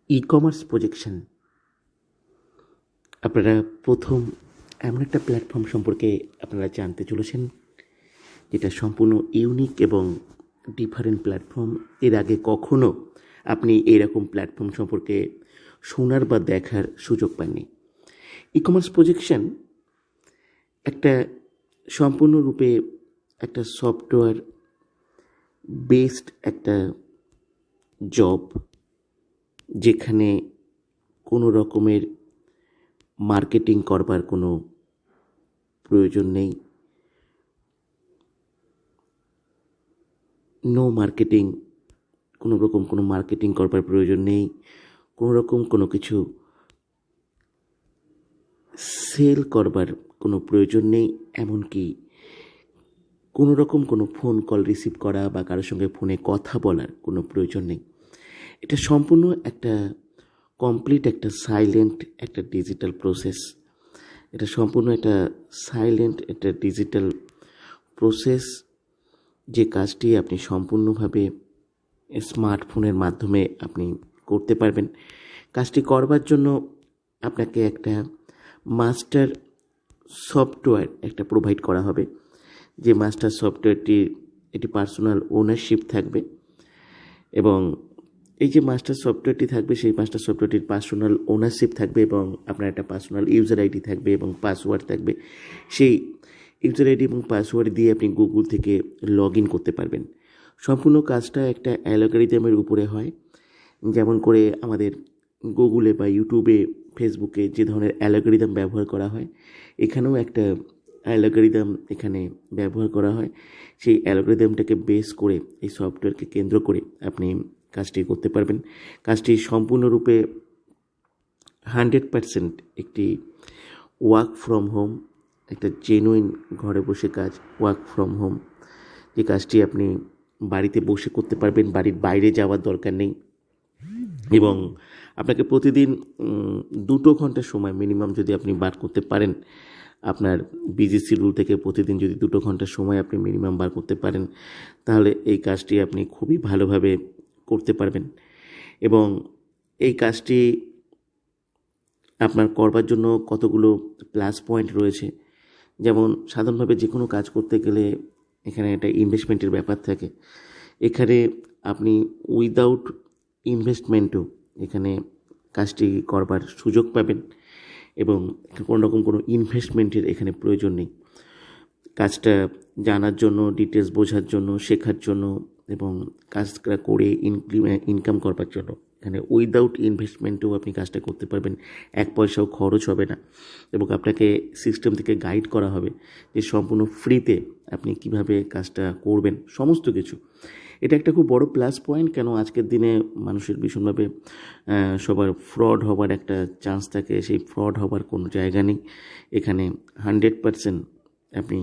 E-commerce projection. আপনারা প্রথম এমন একটা প্ল্যাটফর্ম সম্পর্কে আপনারা জানতে চলেছেন যেটা সম্পূর্ণ ইউনিক এবং ডিফারেন্ট প্ল্যাটফর্ম। এর আগে কখনো আপনি এরকম প্ল্যাটফর্ম সম্পর্কে শোনার বা দেখার সুযোগ পাননি। ই-কমার্স প্রজেকশন একটা সম্পূর্ণরূপে একটা সফটওয়্যার বেসড একটা জব, যেখানে কোনো রকমের মার্কেটিং করবার কোনো প্রয়োজন নেই। নো মার্কেটিং, কোনো রকম কোনো মার্কেটিং করবার প্রয়োজন নেই, কোনো রকম কোনো কিছু সেল করবার কোনো প্রয়োজন নেই, এমনকি কোনো রকম কোনো ফোন কল রিসিভ করা বা কারোর সঙ্গে ফোনে কথা বলার কোনো প্রয়োজন নেই। এটা সম্পূর্ণ একটা কমপ্লিট একটা সাইলেন্ট একটা ডিজিটাল প্রসেস। এটা সম্পূর্ণ একটা সাইলেন্ট একটা ডিজিটাল প্রসেস, যে কাজটি আপনি সম্পূর্ণভাবে স্মার্টফোনের মাধ্যমে আপনি করতে পারবেন। কাজটি করবার জন্য আপনাকে একটা মাস্টার সফটওয়্যার একটা প্রোভাইড করা হবে, যে মাস্টার সফটওয়্যারটির এটি পার্সোনাল ওনারশিপ থাকবে, এবং এই যে মাস্টার সফটওয়্যারটি থাকবে সেই মাস্টার সফটওয়্যারটির পার্সোনাল ওনারশিপ থাকবে, এবং আপনার একটা পার্সোনাল ইউজার আইডি থাকবে এবং পাসওয়ার্ড থাকবে। সেই ইউজার আইডি এবং পাসওয়ার্ড দিয়ে আপনি গুগল থেকে লগ ইন করতে পারবেন। সম্পূর্ণ কাজটা একটা অ্যালগরিদমের উপরে হয়, যেমন করে আমাদের গুগলে বা ইউটিউবে ফেসবুকে যে ধরনের অ্যালগরিদম ব্যবহার করা হয়, এখানেও একটা অ্যালগরিদম এখানে ব্যবহার করা হয়। সেই অ্যালগরিদমটাকে বেস করে এই সফটওয়্যারকে কেন্দ্র করে আপনি কাজটি করতে পারবেন। কাজটি সম্পূর্ণরূপে 100% একটি ওয়ার্ক ফ্রম হোম, একটা জেনুইন ঘরে বসে কাজ, ওয়ার্ক ফ্রম হোম, যে কাজটি আপনি বাড়িতে বসে করতে পারবেন, বাড়ির বাইরে যাওয়ার দরকার নেই। এবং আপনাকে প্রতিদিন 2 ঘন্টা সময় মিনিমাম যদি আপনি বার করতে পারেন, আপনার বিজি শিডিউল থেকে প্রতিদিন যদি 2 ঘন্টা সময় আপনি মিনিমাম বার করতে পারেন, তাহলে এই কাজটি আপনি খুবই ভালোভাবে করতে পারবেন। এবং এই কাজটি আপনার করবার জন্য কতগুলো প্লাস পয়েন্ট রয়েছে। যেমন সাধারণভাবে যে কোনো কাজ করতে গেলে এখানে একটা ইনভেস্টমেন্টের ব্যাপার থাকে। এখানে আপনি উইদাউট ইনভেস্টমেন্টও এখানে কাজটি করবার সুযোগ পাবেন, এবং কোনো রকম কোনো ইনভেস্টমেন্টের এখানে প্রয়োজন নেই। কাজটা জানার জন্য, ডিটেলস বোঝার জন্য, শেখার জন্য এবং কাজটা করে ইনকাম করবার জন্য এখানে উইদাউট ইনভেস্টমেন্টেও আপনি কাজটা করতে পারবেন। 1 পয়সাও খরচ হবে না, এবং আপনাকে সিস্টেম থেকে গাইড করা হবে যে সম্পূর্ণ ফ্রিতে আপনি কিভাবে কাজটা করবেন, সমস্ত কিছু। এটা একটা খুব বড় প্লাস পয়েন্ট। কেন আজকের দিনে মানুষের ভীষণভাবে সবার ফ্রড হবার একটা চান্স থাকে, সেই ফ্রড হবার কোনো জায়গা নেই। এখানে 100% আপনি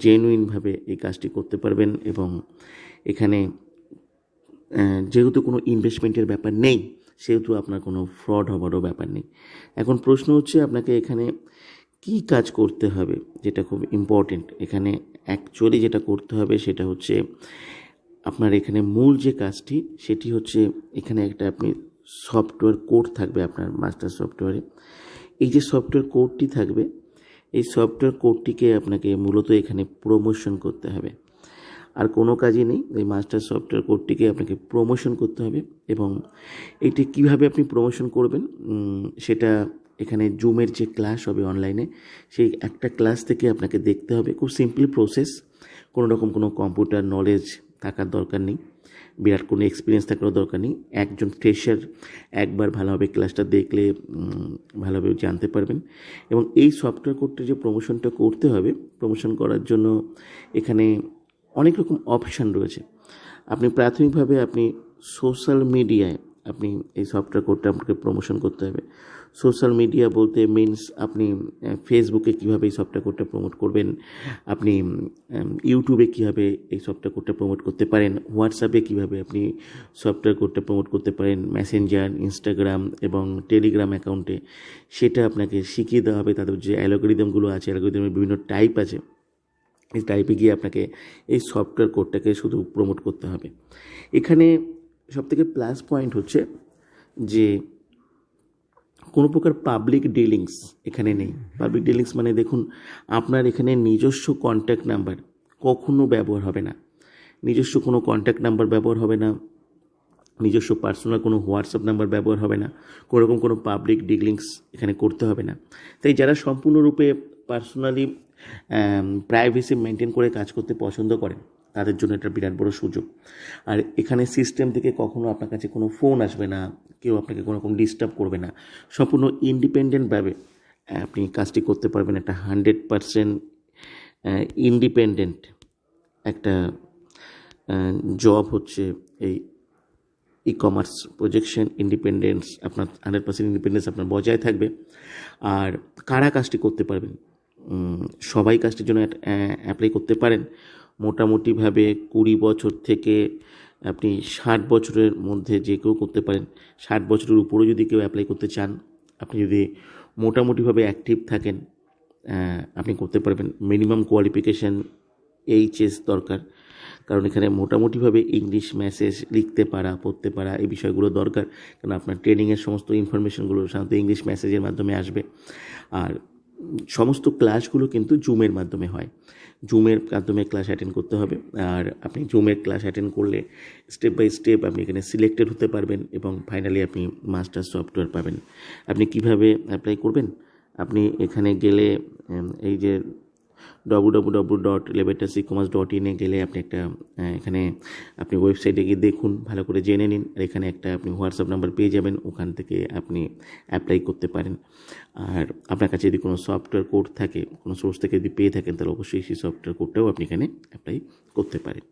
জেনুইনভাবে এই কাজটি করতে পারবেন, এবং এখানে যেহেতু কোনো ইনভেস্টমেন্টের ব্যাপার নেই, সেহেতু আপনার কোনো ফ্রড হবারও ব্যাপার নেই। এখন প্রশ্ন হচ্ছে আপনাকে এখানে কি কাজ করতে হবে, যেটা খুব ইম্পর্টেন্ট। এখানে অ্যাকচুয়ালি যেটা করতে হবে সেটা হচ্ছে আপনার এখানে মূল যে কাজটি সেটি হচ্ছে এখানে একটা আপনি সফটওয়্যার কোড থাকবে আপনার মাস্টার সফটওয়্যারে। এই যে সফটওয়্যার কোডটি থাকবে, এই সফটওয়্যার কোডটিকে আপনাকে মূলত এখানে প্রমোশন করতে হবে, আর কোনো কাজই নেই। এই মাস্টার সফটওয়্যার কোডটিকে আপনাকে প্রমোশন করতে হবে, এবং এটি কিভাবে আপনি প্রমোশন করবেন সেটা এখানে জুমের যে ক্লাস হবে অনলাইনে, সেই একটা ক্লাস থেকে আপনাকে দেখতে হবে। খুব সিম্পল প্রসেস, কোনো রকম কোনো কম্পিউটার নলেজ থাকার দরকার নেই, বিরাট কোনো এক্সপিরিয়েন্স থাকারও দরকার নেই। একজন ফ্রেশার একবার ভালোভাবে ক্লাসটা দেখলে ভালোভাবে জানতে পারবেন। এবং এই সফটওয়্যার কোডটা যে প্রমোশনটা করতে হবে, প্রমোশন করার জন্য এখানে অনেক রকম অপশান রয়েছে। আপনি প্রাথমিকভাবে আপনি সোশ্যাল মিডিয়ায় আপনি এই সফটওয়্যার কোডটা আপনাকে প্রমোশন করতে হবে। সোশ্যাল মিডিয়া বলতে মিনস আপনি ফেসবুকে কীভাবে এই সফটওয়্যার কোডটা প্রমোট করবেন, আপনি ইউটিউবে কীভাবে এই সফটওয়্যার কোডটা প্রমোট করতে পারেন, হোয়াটসঅ্যাপে কীভাবে আপনি সফটওয়্যার কোডটা প্রমোট করতে পারেন, মেসেঞ্জার, ইনস্টাগ্রাম এবং টেলিগ্রাম অ্যাকাউন্টে, সেটা আপনাকে শিখিয়ে দেওয়া হবে। তাদের যে অ্যালগরিদমগুলো আছে, অ্যালগরিদমের বিভিন্ন টাইপ আছে, এই টাইপে গিয়ে আপনাকে এই সফটওয়্যার কোডটাকে শুধু প্রমোট করতে হবে। এখানে সবথেকে প্লাস পয়েন্ট হচ্ছে যে কোনো প্রকার পাবলিক ডিলিংস এখানে নেই। পাবলিক ডিলিংস মানে দেখুন, আপনার এখানে নিজস্ব কন্ট্যাক্ট নাম্বার কখনো ব্যবহার হবে না, নিজস্ব কোনো কন্ট্যাক্ট নাম্বার ব্যবহার হবে না, নিজস্ব পার্সোনাল কোনো হোয়াটসঅ্যাপ নাম্বার ব্যবহার হবে না, কোনোরকম কোনো পাবলিক ডিলিংস এখানে করতে হবে না। তাই যারা সম্পূর্ণরূপে পার্সোনালি প্রাইভেসি মেনটেন করে কাজ করতে পছন্দ করেন তাদের জন্য এটা বিরাট বড় সুযোগ। আর এখানে সিস্টেম থেকে কখনো আপনার কাছে কোনো ফোন আসবে না, কেউ আপনাকে কোনো রকম ডিস্টার্ব করবে না, সম্পূর্ণ ইন্ডিপেন্ডেন্টভাবে আপনি কাজটি করতে পারবেন। একটা 100% ইন্ডিপেন্ডেন্ট একটা জব হচ্ছে এই ই-কমার্স প্রজেকশন। ইন্ডিপেন্ডেন্স আপনার 100% ইন্ডিপেন্ডেন্স আপনার বজায় থাকবে। আর কারা কাজটি করতে পারবেন? সবাই কাজটির জন্য অ্যাপ্লাই করতে পারেন। মোটামুটিভাবে 20 বছর থেকে আপনি 60 বছরের মধ্যে যে কেউ করতে পারেন। 60 বছরের উপরেও যদি কেউ অ্যাপ্লাই করতে চান, আপনি যদি মোটামুটিভাবে অ্যাক্টিভ থাকেন, আপনি করতে পারবেন। মিনিমাম কোয়ালিফিকেশান এইচএস দরকার, কারণ এখানে মোটামুটিভাবে ইংলিশ মেসেজ লিখতে পারা, পড়তে পারা, এই বিষয়গুলো দরকার। কারণ আপনার ট্রেনিংয়ের সমস্ত ইনফরমেশনগুলো সাধারণত ইংলিশ মেসেজের মাধ্যমে আসবে। আর সমস্ত ক্লাসগুলো কিন্তু জুমের মাধ্যমে হয়, জুমের মাধ্যমে ক্লাস অ্যাটেন্ড করতে হবে। আর আপনি জুমের ক্লাস অ্যাটেন্ড করলে স্টেপ বাই স্টেপ আপনি এখানে সিলেক্টেড হতে পারবেন এবং ফাইনালি আপনি মাস্টার সফটওয়্যার পাবেন। আপনি কিভাবে অ্যাপ্লাই করবেন? আপনি এখানে গেলে এই যে www.levitasecommerce.in গেলে আপনি একটা এখানে আপনি ওয়েবসাইটে গিয়ে দেখুন, ভালো করে জেনে নিন। আর এখানে একটা আপনি হোয়াটসঅ্যাপ নাম্বার পেয়ে যাবেন, ওখান থেকে আপনি অ্যাপ্লাই করতে পারেন। আর আপনার কাছে যদি কোনো সফটওয়্যার কোড থাকে, কোনো সোর্স থেকে যদি পেয়ে থাকেন, তাহলে অবশ্যই সেই সফটওয়্যার কোডটাও আপনি এখানে অ্যাপ্লাই করতে পারেন।